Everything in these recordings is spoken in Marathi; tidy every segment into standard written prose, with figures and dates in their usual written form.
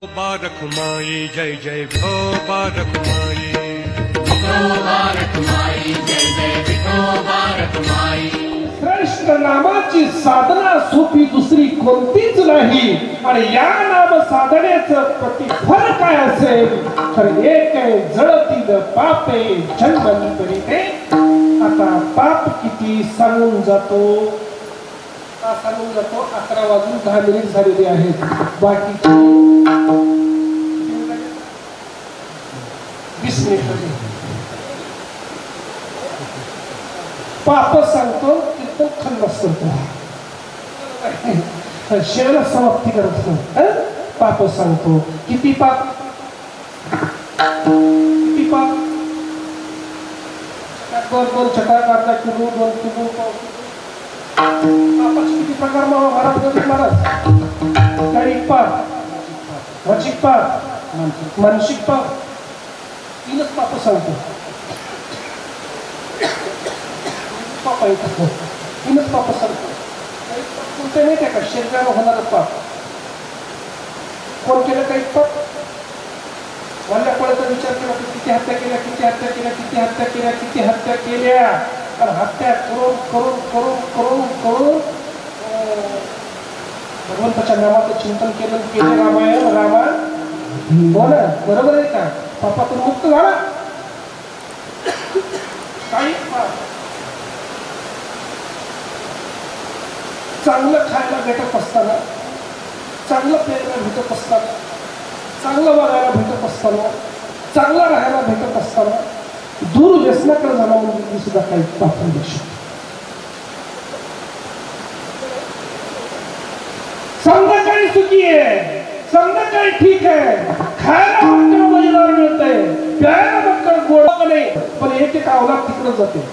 बारक माई जय जय भो बारक माई, बारक माई जय जय विठो बारक माई। श्रेष्ठ नामाची साधना सोपी दुसरी कोणतीच नाही आणि या नाम साधनेचं प्रतिफल काय असेल तर एक जळतील पापे जन्मंतरी। आता पाप किती सांगून जातो 11 वाजून 10 मिनिट झालेले आहेत। बाकी 20 मिनिट पाप सांगतो तिथं खल्लास करतो, शेणाला समाप्ती करतो। पाप सांगतो किती पाप दोन छटा काढता किलो 2 किलो पापाचे किती प्रकार महाराज? कायिक पाप, वाचिक पाप, मानसिक पाप, 3च पाप सांगतो। पाप आहे 3च पाप सांगतो। कोणते नाही का शरीराला होणार पाप? कोण केलं काही पाप? वल्ल्या पळाचा विचार केला की किती हत्या केल्या, किती हत्या केल्या, किती हत्या केल्या, किती हत्या केल्या। आणि हत्या करून करून करून करून करून भगवंताच्या नावाचं चिंतन केलं रामायण रामा हो ना, बरोबर आहे का? पापातून मुक्त झाला। काही चांगलं खायला भेटत असताना, चांगलं प्यायला भेटत असताना, चांगलं वागायला भेटत असताना, चांगलं राहायला भेटत असताना दूर व्यसनाकडे जाणं म्हणजे सुद्धा काही पाप दर्शक। संध्याकाळी सुखी आहे, संध्याकाळी ठीक आहे, खायला भक्कड मजेदार मिळतंय, प्यायला भक्कड गोड नाही, पण एक अवलाद तिकडे जाते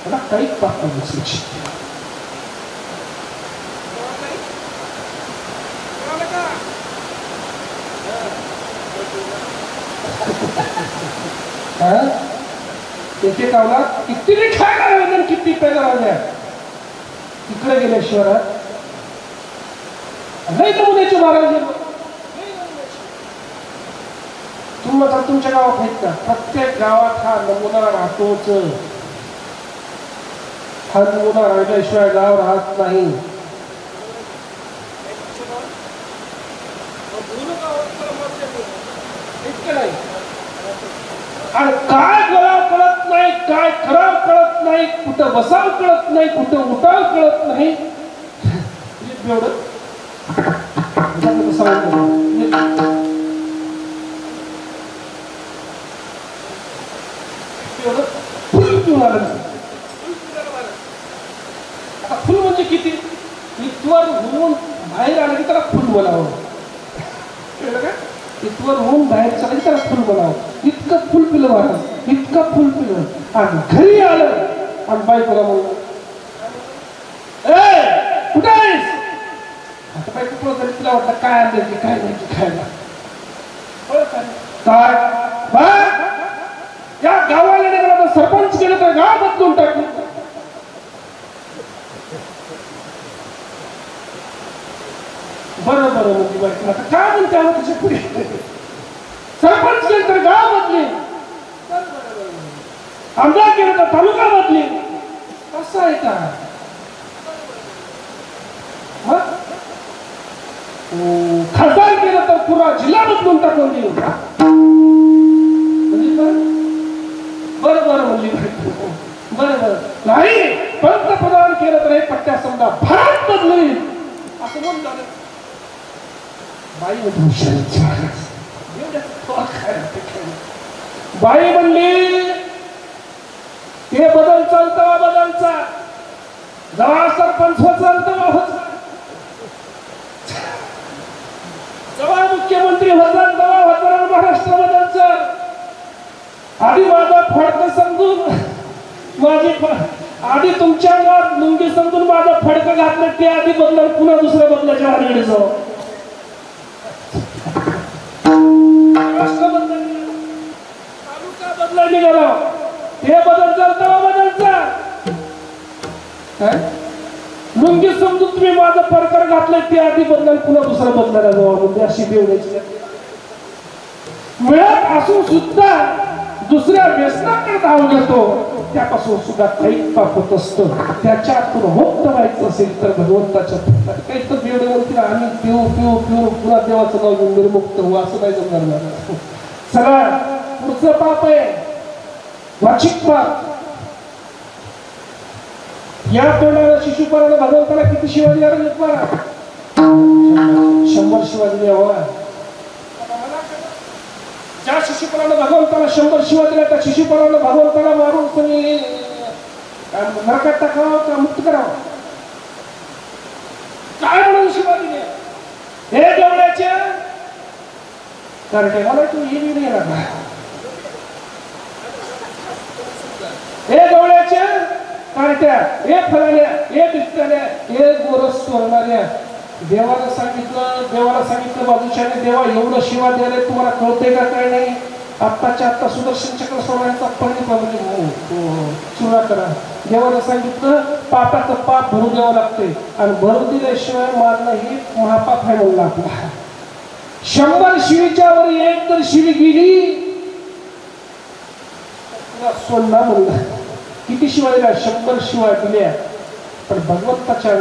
मला काही पाप दर्शक। एक अवलाद किती खायला राहिलं, किती प्यायला राहिल्या, तिकडे गेल्या शहरात नाही नमुन्याचे महाराज। तुम्हाला तुमच्या गावात आहेत का? प्रत्येक गावात हा नमुना राहतोच। हा नमुना राहिल्याशिवाय गाव राहत नाही। आणि काय गळा कळत नाही, काय खराब कळत नाही, कुठं बसाव कळत नाही, कुठं उठाव कळत नाही। एवढं फुल पिऊन आलं। आता फुल म्हणजे किती? इथवर होऊन बाहेर आलं की त्याला फुल बोलावं, का? इथवर होऊन बाहेर चाललं की त्याला फुल बोलावं। इतकं फुल पिलं महाराज, इतकं फुल पिलं आणि घरी आलं आणि बायकोला म्हणलं ए कुठे आहेस? आता बायको पुढं तरी तिला वाटतं काय आणलं की काय नाही की खायला काय या गावाला निघाला तर सरपंच केलं तर गाव बदलून टाकलं। बरं बरं म्हणजे बायको आता काय म्हणते आहोत त्याच्या पुढे? सरपंच केलं तर गाव बदले, आमदार केलं तर तालुका बदले, असं आहे का? खासदार केलं तर पुरा जिल्हा बदलून टाकून देऊ का? बरं बरं म्हणली बरं बरं नाही, पंतप्रधान केलं तर हे पट्ट्या समजा भारत बदलेल असं म्हणून झालं। बाई बाई म्हणली ते बदल चालता बदलचा, जेव्हा सरपंच चालता होत, जेव्हा मुख्यमंत्री होता तेव्हा होता महाराष्ट्र बदलचा। आधी माझा फडकं समजून माझी आधी तुमच्या गावात लुंगी समजून माझं फडकं घातलं, ते आधी बदल पुन्हा दुसऱ्या बदलाच्या भानगडीत जाऊ। तालुका बदला निघाला, हे बदल चालता बदलचा लुंगी समजून तुम्ही माझं परकर घातलंय ते आधी बदलाल पुन्हा दुसरं बदलायला जावं म्हणजे अशी बेवड्याची मिळत असून सुद्धा दुसऱ्या व्यसनाकडे धाव घेतो त्यापासून सुद्धा काही पाप होत असतं. त्याच्यातून मुक्त व्हायचं असेल तर भगवंताच्या काही तर बेवडे म्हणतील आम्ही पिऊ पिऊ पिऊ पुन्हा देवाचं नाव घेऊन निर्मुक्त हो असं नाही जमणार. चला पुढचं पाप आहे वाचिक पाप. या तोंडाला शिशुपालाला भगवंताला किती शिवाजी द्यावा? 100 शिवाजी द्यावा. ज्या शिशुपालानं भगवंताला 100 शिवा दिल्या त्या शिशुपालानं भगवंताला मारून कोणी नरकात टाकावं का मुक्त करावं? काय म्हणून शिवा दिल्या? हे देवळ्याचे करते मला तू हे नाही येणार. हे गवळ्याच्या कारट्या, हे फळाल्या, हे बिस्त्याल्या, हे गोरस सोडणाऱ्या. देवाला सांगितलं बाजूच्याने देवा एवढं शिवा द्यायला तुम्हाला कळतंय का काय नाही? आत्ताच्या आत्ता सुदर्शन चक्र सोडण्याचा परिणाम सुरुवात करा. देवाला सांगितलं पापाचं पाप भरू द्यावं लागते आणि भरू दिल्याशिवाय मारणं ही महापाप आहे म्हणलं आपला. 100 शिवीच्या वर एक तर शिवी गेली सोडणार म्हणलं. किती शिवा दिल्या? 100 शिवा दिल्या. पण भगवंताच्या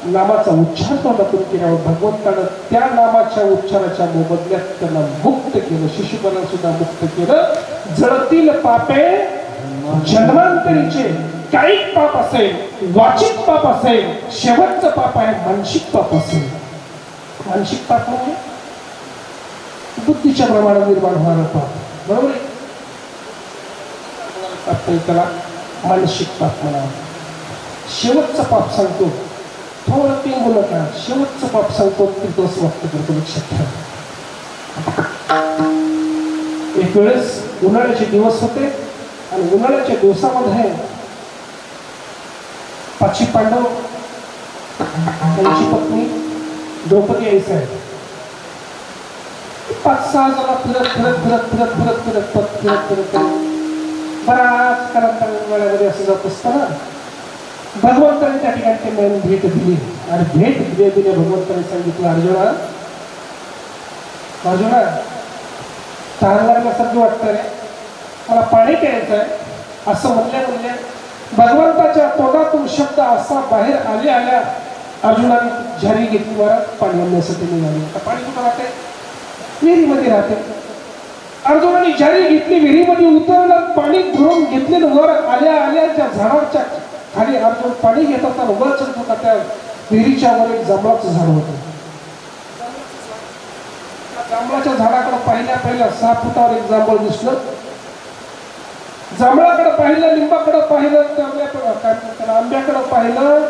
नामाचा उच्चार तोंडातून केल्यावर भगवंतानं त्या नामाच्या उच्चाराच्या मोबदल्यात त्यांना मुक्त केलं. शिशुपालाला सुद्धा मुक्त केलं. जळतील पापे जन्मांतरीचे काही पाप असेल, वाचिक पाप असेल, शेवटचं पाप आहे मानसिक पाप असेल. मानसिक पाप म्हणजे बुद्धीच्या प्रमाणात निर्माण होणारं पाप. बरोबर आहे? त्याला मानसिक पाप म्हणावं. शेवटचं पाप सांगतो थोडं पिंगू नका. शेवटचं पाप सांगतो दोष व्यक्त करतो. लक्षात ठेवा. एक वेळेस उन्हाळ्याचे दिवस होते आणि उन्हाळ्याच्या दिवसामध्ये 5 पांडव त्यांची पत्नी द्रौपदी आई साहेब 5-6 जण फिरत बराच कालांतरामध्ये असं जात असताना भगवंताने त्या ठिकाणी त्यांना भेट दिली आणि भेट दिल्या भगवंताने सांगितलं अर्जुना तहान लागल्यासारखं वाटतं रे, मला पाणी प्यायचं आहे असं म्हणल्या भगवंताच्या तोंडातून शब्द असा बाहेर आल्या अर्जुनाने झारी घेतली. मला पाणी आणण्यासाठी निघाली. आता पाणी कुठं राहते? विहिरीमध्ये राहते. अर्जुनाने झारी घेतली, विहिरीमध्ये उतरलं, पाणी भरून घेतले. वर आल्या त्या झाडाच्या खाली अर्जुन पाणी घेत असताना वर चढत होता. त्या विहिरीच्या वर एक जांभळाचं झाड होतं. जांभळाच्या झाडाकडे पहिल्या 6 फुटावर एक जांभळ दिसलं. जांभळाकडे पाहिलं, लिंबाकडे पाहिलं, आंब्याकडे पाहिलं,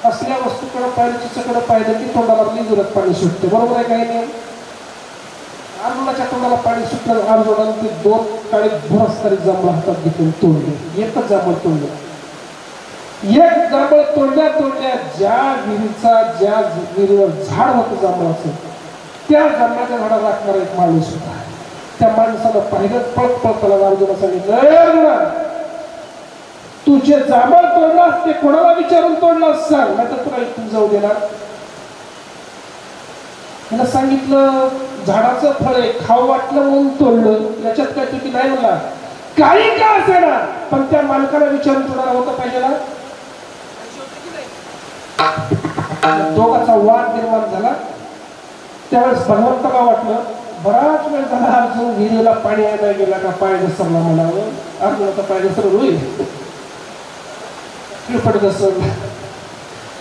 असल्या वस्तूकडे पाहिलं, चिचकडे पाहिलं की तोंडाला जोरात पाणी सुटते. बरोबर आहे काही नाही? अर्जुनाच्या तोंडाला पाणी सुटलं. अर्जुनाने ते 2 काळे भुरसणारे जांभळ हातात घेतून तोडले. एकच जांभळ तोडलं. एक जांभळ तोडल्या ज्या विहिरीवर झाड होतं जांभळाचं त्या जांभळाच्या झाडाला लागणारा एक माणूस होता. त्या माणसाला पाहिलं पळत त्याला अर्जुना सांगितलं तू जे जांभळ तोडलास ते कोणाला विचारून तोडलास सांग, नाही तर तुला इथून जाऊ देणार. त्याला सांगितलं झाडाचं फळ आहे, खाऊ वाटलं म्हणून तोडलं, याच्यात काय चुकी नाही म्हणला. काही का असे ना पण त्या मालकाला विचारून तोडायला होतं पाहिजे ना. दोघांचा वाद निर्माण झाला. त्यावेळेस भगवंताला वाटलं बराच वेळ झाला अर्जुन विहिरीला पाणी यायला गेला का पाय घसरला म्हणावं. अर्जुनाचा पाय घसरला होईल किळपट घसरला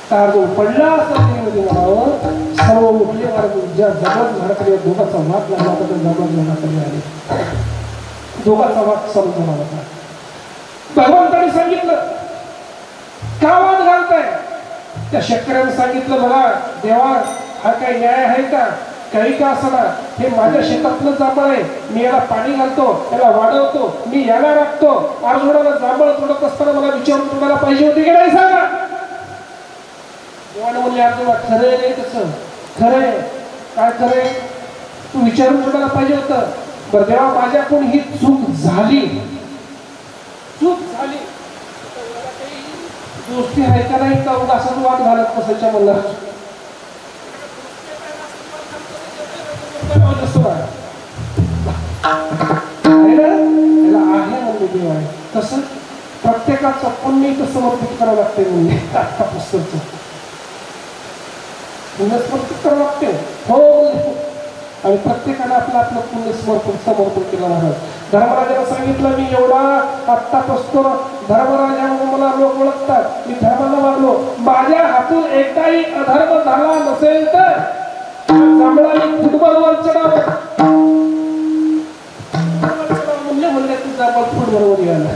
तर अर्जुन पडला असं विहिरीमध्ये म्हणावं. सर्व उठले अर्जुन ज्या जबरदस्त झाडाखाली दोघांचा वाद लागला होता त्या जबरदस्त झाडाखाली आले. दोघांचा वाद चालू झाला होता. भगवंताने सांगितलं का वाद घालताय? त्या शेतकऱ्याने सांगितलं बघा देवा हा काही न्याय आहे का? काही का असना हे माझ्या शेतातलं जांभळ आहे, मी याला पाणी घालतो, याला वाढवतो, मी याला राखतो. अर्जुनाला जांभळ तोडत असताना मला विचारून तोडायला पाहिजे होते की नाही सांगा. देवाने म्हणले अर्जुना खरंय नाही तसं खरंय. काय खरंय? तू विचारून तोडायला पाहिजे होतं. बरं देवा माझ्याकडून ही चूक झाली गोष्टी आहे का नाही का असंच वाद घालत बसायच्या मला आहे म्हणजे देव आहे तसं प्रत्येकाचं पुण्य इथं समर्पित करावं लागते म्हणजे आता पुस्तकचं पुण्य समर्पित करावं लागते हो आणि प्रत्येकाने आपलं आपलं पुण्य समर्पण केलं आहे धर्मराजाला सांगितलं मी एवढा आत्तापासून धर्मराजा मला लोक ओळखतात मी धर्माला वागलो माझ्या हातून एकदाही अधर्म झाला नसेल तर जांभळाने फुटबॉलवर चढावं म्हणले तू जांभळ फुटबॉलवर यायला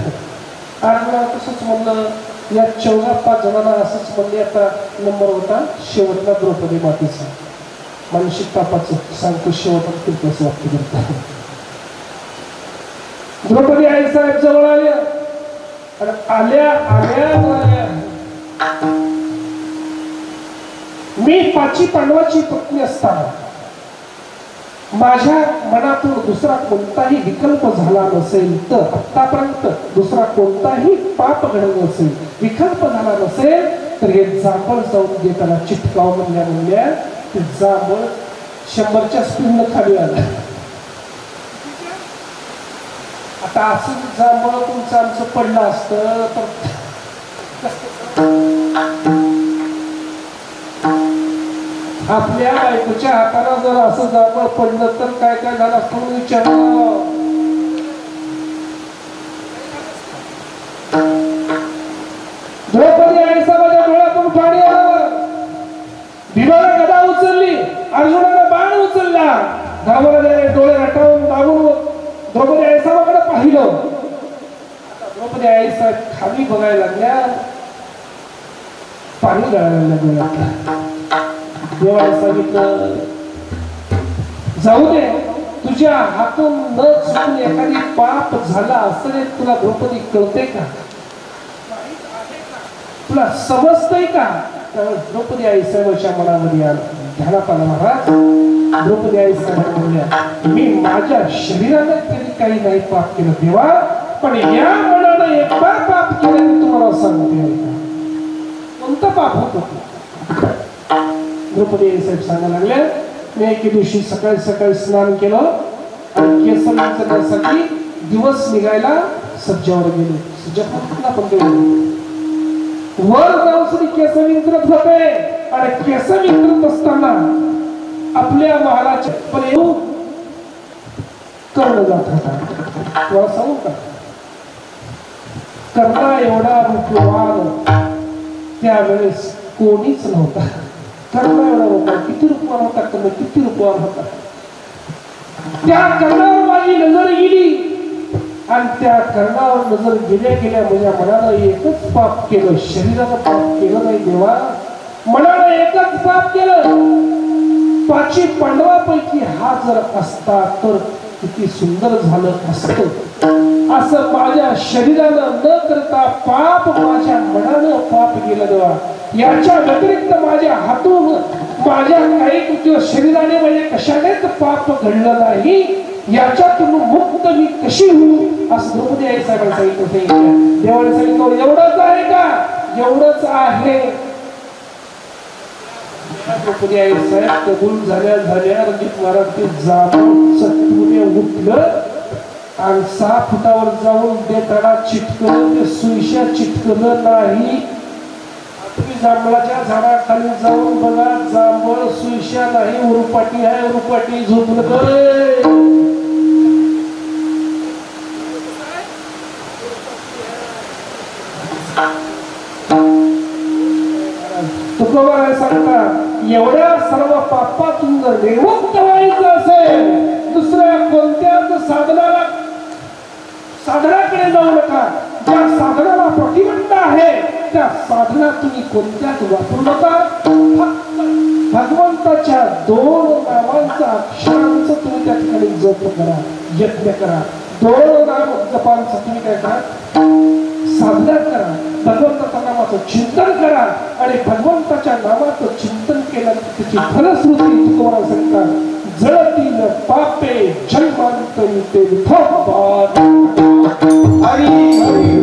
आणि तसंच म्हणलं या 4-5 जणांना असंच म्हणले आता नंबर होता शेवटला द्रौपदी मातेचा मानसिक तापाचं सांगतो शेवट कसं वाक्य करतात द्रौपदी आई साहेब जवळ आल्या आणि आल्या मी 5 पांडवाची पत्नी असताना माझ्या मनातून दुसरा कोणताही विकल्प झाला नसेल तर आतापर्यंत दुसरा कोणताही पाप घडलं नसेल विकल्प झाला नसेल तर हे जांभळ जाऊन देताना चिटकाव म्हणल्या ते जांभळ 100च्या स्पीडनं खाली आलं आता असं जांभळ तुमचं आमचं पडलं असतं तर आपल्या बायकोच्या हाताला जर असं जांभळ पडलं तर काय काय झालं असतं म्हणून विचारलं द्रौपदी आई साहेबांच्या डोळ्यातून पाणी आलं भीमाला गदा उचलली अर्जुनाला बाण उचलला धर्मराजाने डोळे हटवून दाबून द्रौपदी आई साहेबांकडे पाहिलं द्रौपदी आई साहेब खाली बघायला लागल्या पाणी गळायला लागलं देवाने सांगितलं जाऊ दे तुझ्या हातून न चुकून एखादी पाप झाला असं तुला द्रौपदी कळते का तुला समजतंय का द्रौपदी आई साहेबांच्या मनामध्ये आलं ध्यानात आलं महाराज द्रौपदी आई साहेब म्हणल्या मी माझ्या शरीराने तरी काही नाही पाप केलं देवा पण या मनानं एक बार पाप केलं तुम्हाला सांगते कोणतं पाप होतं द्रौपदी आई साहेब सांगायला लागले मी एके दिवशी सकाळी स्नान केलं आणि केस विंचरण्यासाठी दिवस निघायला सज्जावर गेलो सज्जा पण तेवढं वर जाऊन सुद्धा केस विंचरत होते आणि केस विंचरत असताना आपल्या महाराज पण येऊ कर्ण जात होता तुला सांगू का कर्णा एवढा रूपवान त्यावेळेस कोणीच नव्हता कर्णा एवढा रूपवान किती रूपवान होता कर्ण किती रूपवान होता त्या कर्णावर माझी नजर गेली आणि त्या कर्णावर नजर गेल्या माझ्या मनानं एकच पाप केलं शरीरानं पाप केलं नाही देवा मनानं एकच पाप केलं 5 पांडवापैकी हा जर असता तर किती सुंदर झालं असतं असं माझ्या शरीरानं न करता पाप माझ्या मनानं पाप केलं देवा याच्या व्यतिरिक्त माझ्या हातून माझ्या काही शरीराने माझ्या कशानेच पाप घडलं नाही याच्यातून मुक्त मी कशी होऊ असं द्रौपदी आई साहेबांनी सांगितलं देवाने सांगितलं एवढंच आहे का एवढंच आहे द्रौपदी आई साहेब कबूल झाल्या रणजित महाराज ते जाऊन चटूने उठलं आणि 6 फुटावर जाऊन देताना चिटकलं ते सुईशा चिटकलं नाही तुम्ही जांभळाच्या झाडाखाली जाऊन बघा जांभळ सुईशा नाही उरुपाटी आहे उरुपाटी झोपलं तुकोबाराय सांगतात एवढ्या सर्व पापातून जर निर्मुक्त व्हायचं असेल दुसऱ्या कोणत्याच साधनाकडे जाऊ नका ज्या साधनाला प्रतिबंध आहे त्या साधना तुम्ही कोणत्याच वापरू नका भगवंताच्या 2 नामांचा अक्षरांचं तुम्ही त्या ठिकाणी जप करा यज्ञ करा 2 नाम जपांचं तुम्ही काय करा साधना करा भगवंताच्या नामाचं चिंतन करा आणि भगवंताच्या नामाचं चिंतन केल्यानंतर त्याची फलश्रुती तुम्हाला सांगतात जळतील पापे जन्मांतरी ते विठोबा हरी हरी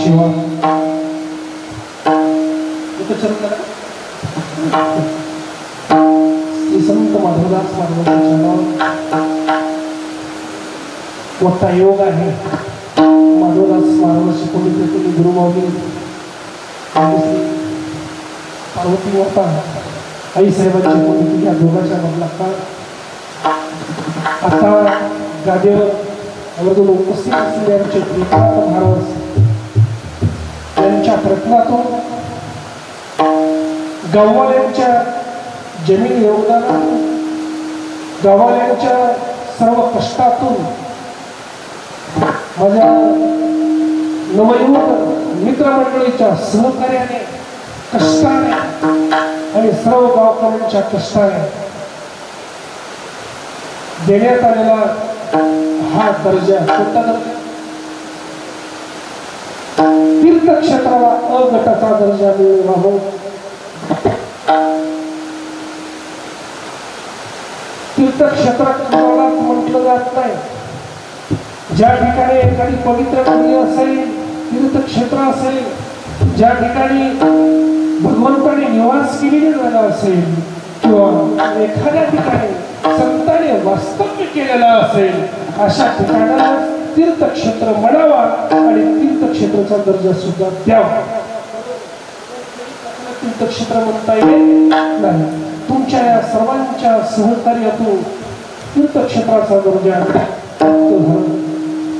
शिवा इथं चरण श्री संत माधवदास महाराजांच्या चरणावर मोठा योग आहे. माधवदास महाराजांची पुण्यतिथी गुरुमाऊली पार्वती माता आई साहेबांची पुण्यतिथी या दोघांच्या मधला काळ. आता गादीवर आवर्जून उपस्थित असलेले आमचे प्रियनाथ महाराज यांच्या प्रयत्नातून गाववाल्यांच्या जमीन योगदानातून गाववाल्यांच्या सर्व कष्टातून माझ्या नवयुवक मित्रमंडळीच्या सहकार्याने कष्टाने आणि सर्व गावकऱ्यांच्या कष्टाने देण्यात आलेला हा दर्जा कोणता दर्जा? तीर्थक्षेत्राला अ गटाचा दर्जा मिळावा. तीर्थक्षेत्रात म्हटलं जात नाही. ज्या ठिकाणी एखादी पवित्र नदी असेल, तीर्थक्षेत्र असेल, ज्या ठिकाणी भगवंताने निवास केलेली जागा असेल किंवा एखाद्या ठिकाणी संतांनी वास्तव्य केलेलं असेल, अशा ठिकाणाला तीर्थक्षेत्र म्हणावा आणि तीर्थक्षेत्राचा दर्जा सुद्धा द्यावा. तीर्थक्षेत्र म्हणता येईल नाही. तुमच्या या सर्वांच्या सहकार्यातून तीर्थक्षेत्राचा दर्जा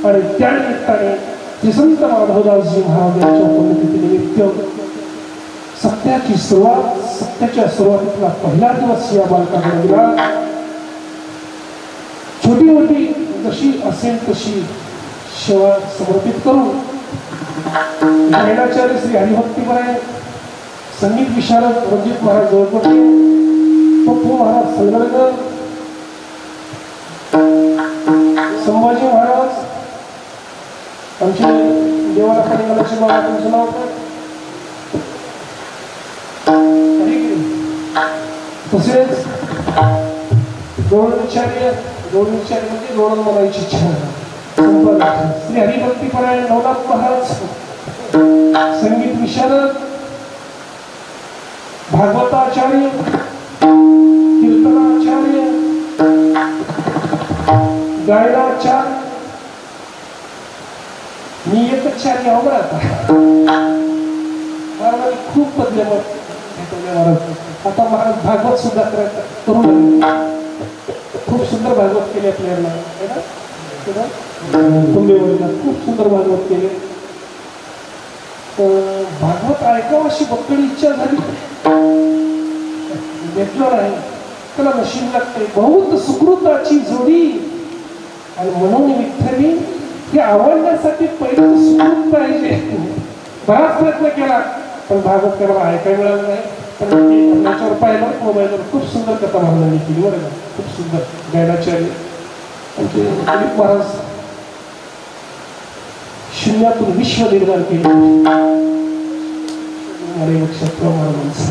आणि त्या निमित्ताने श्री संत माधवदासजी महाराज यांच्या पुण्यतिथीनिमित्त सत्याची सुरुवात, सत्याच्या सुरुवातीतला पहिला दिवस या बालकाकडे गेला. छोटी मोठी जशी असेल तशी सेवा समर्पित करून गायनाचार्य श्री हरिभक्तीपरायण, संगीत विशारद रणजित महाराज जवळकोटे, पप्पू महाराज संगरकर, संभाजी महाराज, आमचे देवाला परिवाराचे बाबा तुमचं नाव काय? तसेच गौरवाचार्य म्हणजे गौरव म्हणायची इच्छा श्री हरिभक्तीपरायण नवनाथ महाराज, संगीत विशारद, भागवताचार्य, कीर्तनाचार्य, गायनाचार्य, मी एकच चार्य आहो आता. महाराज खूप बदले महाराज. आता महाराज भागवत सुद्धा करू लागले. खूप सुंदर भागवत केले आपल्याला कुंभेवरला खूप सुंदर भागवत केले. भागवत ऐकावं अशी बक्कडी इच्छा झाली, भेटलं नाही. त्याला नशीब लागते. बहुत सुकृताची जोडी आणि म्हणून विठ्ठली हे आवडण्यासाठी पहिलं सुकृत पाहिजे. बराच प्रयत्न केला पण भागवत करायला ऐकायला मिळालं नाही. पण त्याच्यावर पाहिलं मोबाईलवर खूप सुंदर कथा महाराजांनी केली. बरं का, खूप सुंदर. गायनाचार्य आमचे दिलीप महाराज शून्यातून विश्व निर्माण केले महाराजांचं.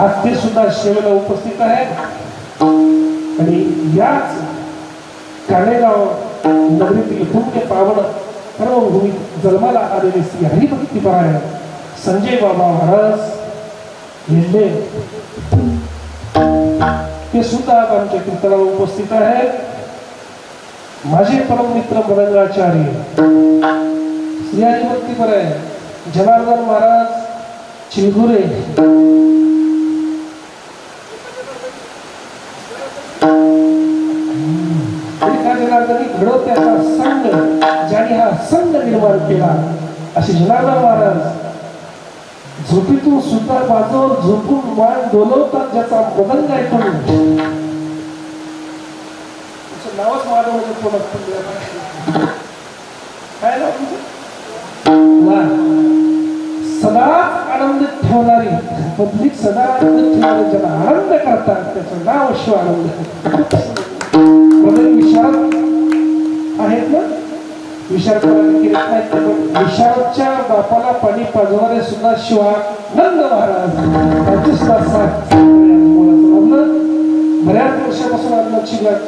आज ते सुद्धा सेवेला उपस्थित आहेत आणि याच कानेगाव नगरीतील पुण्य पावन कर्मभूमीत जन्माला आलेले श्री हरिभक्तीपरायण संजय बाबा महाराज येल्ले ते सुद्धा आमच्या कीर्तनाला उपस्थित आहेत. माझे परम मित्र मृदंगाचार्य श्री हरिभक्तीपरायण जनार्दन महाराज चिलगुरे, जनार्दनी घडवत्याचा संघ ज्याने हा संघ निर्माण केला असे जनार्दन महाराज झोपेतून सुद्धा बाजूवर झोपून मान डोलवतात. ज्याचा मृदंग ऐकून नावच माधव काय सदाच आनंदित ठेवणारी पब्लिक, सदा आनंदित ठेवणारी, ज्याला आनंद करतात त्याचं नाव शिव आनंद. विशारद आहेत ना, विशारद विशारदच्या बापाला पाणी पाजवणारे सुद्धा शिवानंद महाराज यांचे सुद्धा बऱ्याच वर्षापासून अन्नाची गाठ.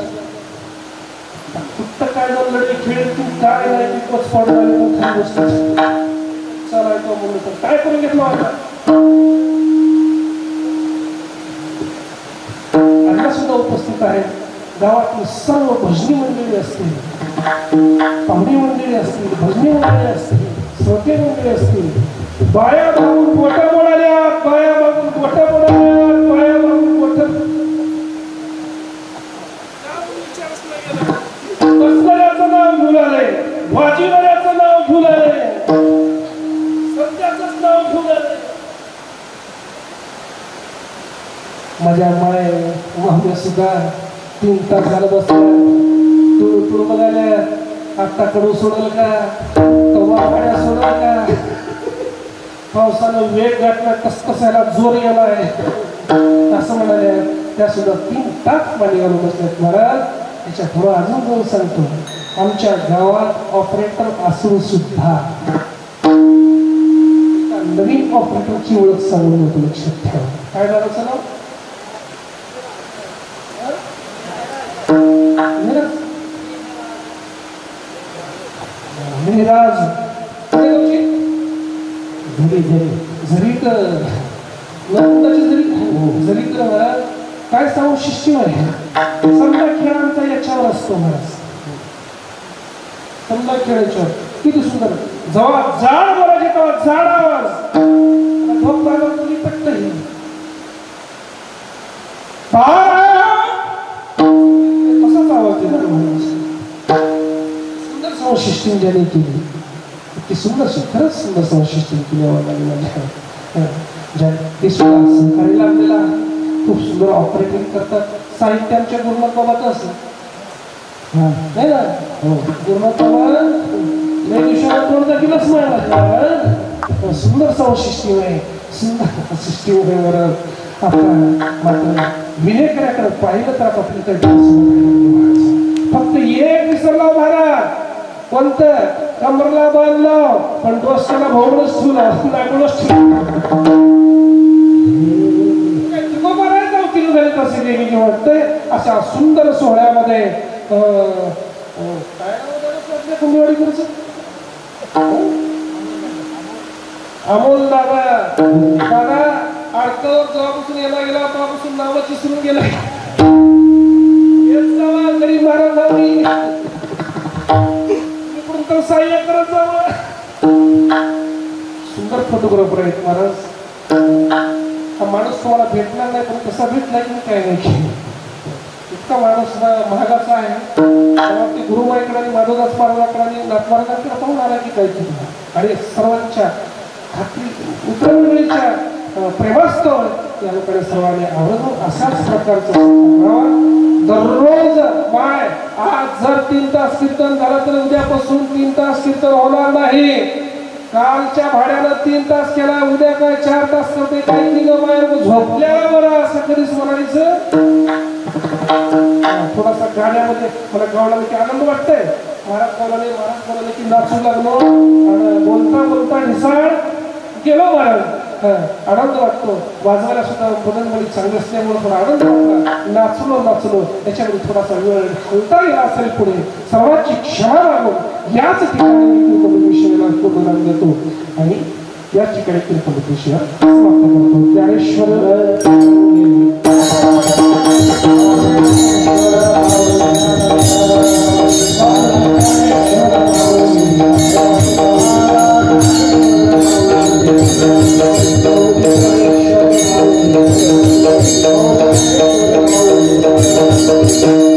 फक्त काय काय लढे खेळ तू काय नाही विकत पडणार मोठी गोष्ट चालायचं म्हणलं तर काय करून घेतलं आता अण्णा सुद्धा उपस्थित आहेत गावातील सर्व भजनी मंडळी असतील पाहुणी मंडळी असतील भजनी मंडळी असतील श्रोते मंडळी असतील बाया मागून गोट्या बोलाल्या बाया मागून गोट्या बोलाल्या बाया मागून गोट्या कसल्याचं नाव घेऊन आलंय भाजीवाल्याचं नाव घेऊन आलंय सत्याचंच नाव घेऊन आलंय माझ्या माय वाहम्या सुद्धा 3 तास झालं बसल्या तुळू बघायला आत्ता कडू सोडल का तवा गाड्या सोडल का पावसानं वेग गाठला कसायला जोर गेला आहे असं म्हणाले त्या सुद्धा 3 तास पाणी घालून बसल्यात महाराज त्याच्या पुढे अजून दोन सांगतो आमच्या गावात ऑपरेटर असून सुद्धा नवीन ऑपरेटरची ओळख सांगून होतो लक्षात ठेवा काय झालं नाव मिराज जरी तर काय सांगू शिष्य आहे समजा खेळ आमचा याच्यावर असतो महाराज समजा खेळायच्यावर किती सुंदर जेव्हा जाड बोलायचे तेव्हा जाड आवाज झोप लागला तुझी पट्ट ही कसाच आवाज देणार सुंदर संशिष्टीन ज्याने केली ती सुंदर खरंच सुंदर संशिष्टीन केली माझ्या ते सुद्धा सहकारी लागलेला खूप सुंदर ऑपरेटिंग करतात साहित्यांच्या गुरुनाथ बाबाचं असं नाही ना हो गुरुनाथ बाबा नाही दिवसाला तोंड दाखिलच मिळाला सुंदर संशिष्टी आहे सुंदर सिस्टीम आहे आपण मात्र विनेकऱ्याकडे पाहिलं तर आपली फक्त एक विसरला महाराज कोणतं कमरला बांधलं पण डोसक्याला भोवळच ठेवला लागूनच ठेवलं वाटतंय अशा सुंदर सोहळ्यामध्ये काय कुंभवाडी करायचं अमोल दादा दादा अडकवर जेव्हापासून यायला गेला तेव्हापासून नावच विसरून गेला गरीब महाराजांनी इकडून तर सहाय्य करत जावं सुंदर फोटोग्राफर आहेत महाराज हा माणूस तुम्हाला भेटणार नाही पण कसा भेटला की काय नाही इतका माणूस महागाचा आहे तेव्हा ते गुरुमाईकडे आणि माधवदास महाराजांकडे आणि नाथ महाराजांकडे पाहून आला की काय आणि सर्वांच्या खात्री मित्रमंडळीच्या प्रेमास्तव या लोकांनी सर्वांनी आवडून अशाच प्रकारचं दररोज माय आज जर 3 तास कीर्तन झालं तर उद्यापासून 3 तास कीर्तन होणार नाही कालच्या भाड्यानं 3 तास केला उद्या काय 4 तास करते काही निघ माय झोपल्यावर बरं असं कधीच म्हणायचं थोडासा गाण्यामध्ये मला गावला की आनंद वाटतंय महाराज बोलाले की नाचू लागलो आणि बोलता बोलता ढिसाळ गेलो महाराज आनंद वाटतो वाजवायला सुद्धा बदनबळी चांगलं असल्यामुळे थोडा आनंद वाटला नाचलो त्याच्यामध्ये थोडासा वेळ घालता गेला असेल पुढे सर्वांची क्षमा मागून याच ठिकाणी मी विषयाला पूर्ण देतो आणि याच ठिकाणी कीर्तन विषय समाप्त करतो ज्ञानेश्वर Thank you.